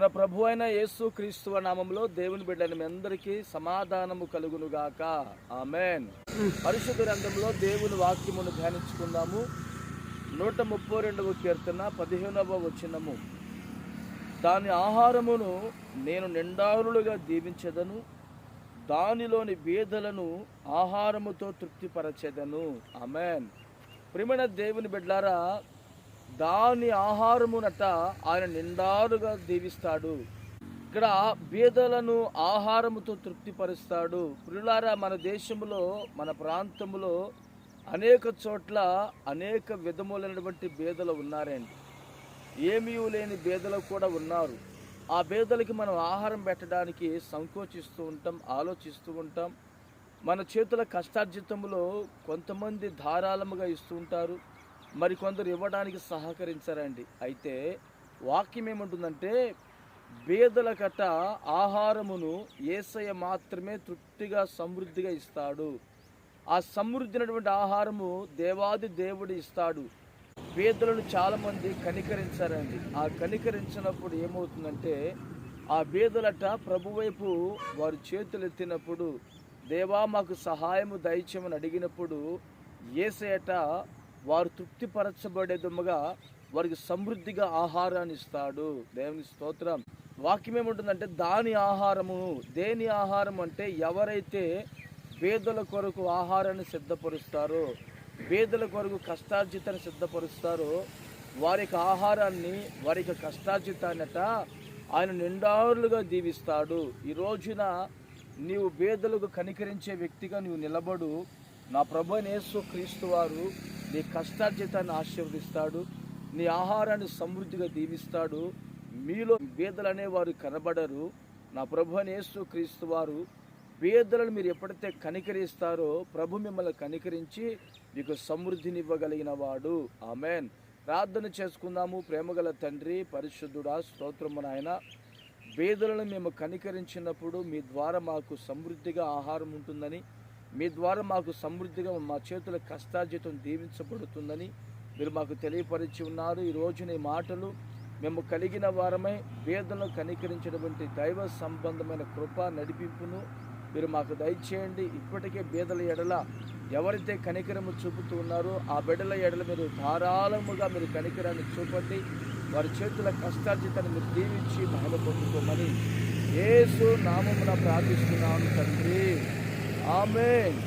మన ప్రభు అయిన యేసు క్రీస్తువ నామంలో దేవుని బిడ్డల మీ అందరికీ సమాధానము కలుగునుగాక. ఆమేన్. పరిశుద్ధ గ్రంథంలో దేవుని వాక్యమును ధ్యానించుకుందాము. 132వ కీర్తన 15వ వచనము. దాని ఆహారమును నేను నిండారులుగా దీవించెదను, దానిలోని బీదలను ఆహారముతో తృప్తిపరచెదను. ఆమేన్. ప్రియమైన దేవుని బిడ్డలారా, దాని ఆహారమునట ఆయన నిండారుగా దీవిస్తాడు. ఇక్కడ బీదలను ఆహారముతో తృప్తిపరుస్తాడు. ప్రియులారా, మన దేశంలో మన ప్రాంతంలో అనేక చోట్ల అనేక విధములైనటువంటి బీదలు ఉన్నారండి. ఏమీ లేని బీదలు కూడా ఉన్నారు. ఆ బీదలకి మనం ఆహారం పెట్టడానికి సంకోచిస్తూ ఉంటాం, ఆలోచిస్తూ ఉంటాం. మన చేతుల కష్టార్జితంలో కొంతమంది ధారాళముగా ఇస్తూ ఉంటారు, మరి కొందరు ఇవ్వడానికి సహకరించరండి. అయితే వాక్యం ఏమంటుందంటే, బీదలకట ఆహారమును యేసయ్య మాత్రమే తృప్తిగా సమృద్ధిగా ఇస్తాడు. ఆ సమృద్ధి అయినటువంటి ఆహారము దేవాది దేవుడు ఇస్తాడు. బీదలను చాలామంది కనికరించారండి. ఆ కనికరించినప్పుడు ఏమవుతుందంటే, ఆ బీదలట ప్రభువైపు వారు చేతులు ఎత్తినప్పుడు, దేవా మాకు సహాయము దయచేయమని అడిగినప్పుడు యేసయ్యట వారు తృప్తిపరచబడేదముగా వారికి సమృద్ధిగా ఆహారాన్ని ఇస్తాడు. దేవుని స్తోత్రం. వాక్యం ఏముంటుందంటే, దాని ఆహారము. దేని ఆహారం అంటే, ఎవరైతే పేదల కొరకు ఆహారాన్ని సిద్ధపరుస్తారో, పేదల కొరకు కష్టార్జితాన్ని సిద్ధపరుస్తారో, వారి ఆహారాన్ని, వారి కష్టార్జితాన్నట ఆయన నిండారులుగా దీవిస్తాడు. ఈ రోజున నీవు పేదలకు కనికరించే వ్యక్తిగా నీవు నిలబడు. నా ప్రభు యేసు క్రీస్తు వారు నీ కష్టార్జితాన్ని ఆశీర్వదిస్తాడు, నీ ఆహారాన్ని సమృద్ధిగా దీవిస్తాడు. మీలో బీదలు అనేవారు కనబడరు. నా ప్రభు యేసు క్రీస్తు వారు బీదలను మీరు ఎప్పుడైతే కనికరిస్తారో, ప్రభు మిమ్మల్ని కనికరించి మీకు సమృద్ధినివ్వగలిగిన వాడు. ఆమేన్. ప్రార్థన చేసుకుందాము. ప్రేమగల తండ్రి, పరిశుద్ధుడా, స్తోత్రము నాయన. బీదలను మేము కనికరించినప్పుడు మీ ద్వారా మాకు సమృద్ధిగా ఆహారం ఉంటుందని, మీ ద్వారా మాకు సమృద్ధిగా మా చేతుల కష్టార్జితం దీవించబడుతుందని మీరు మాకు తెలియపరిచి ఉన్నారు. ఈరోజు నీ మాటలు మేము కలిగిన వారమై బీదలను కనికరించినటువంటి దైవ సంబంధమైన కృప నడిపింపును మీరు మాకు దయచేయండి. ఇప్పటికే బీదల ఎడల ఎవరైతే కనికరము చూపుతూ ఉన్నారో ఆ బిడ్డల ఎడల మీరు ధారాళముగా మీరు కనికరాన్ని చూపండి. వారి చేతుల కష్టార్జితాన్ని మీరు దీవించి మహిమ పొందుకోమని యేసు నామమున ప్రార్థిస్తున్నాను తండ్రి. ఆమేన్.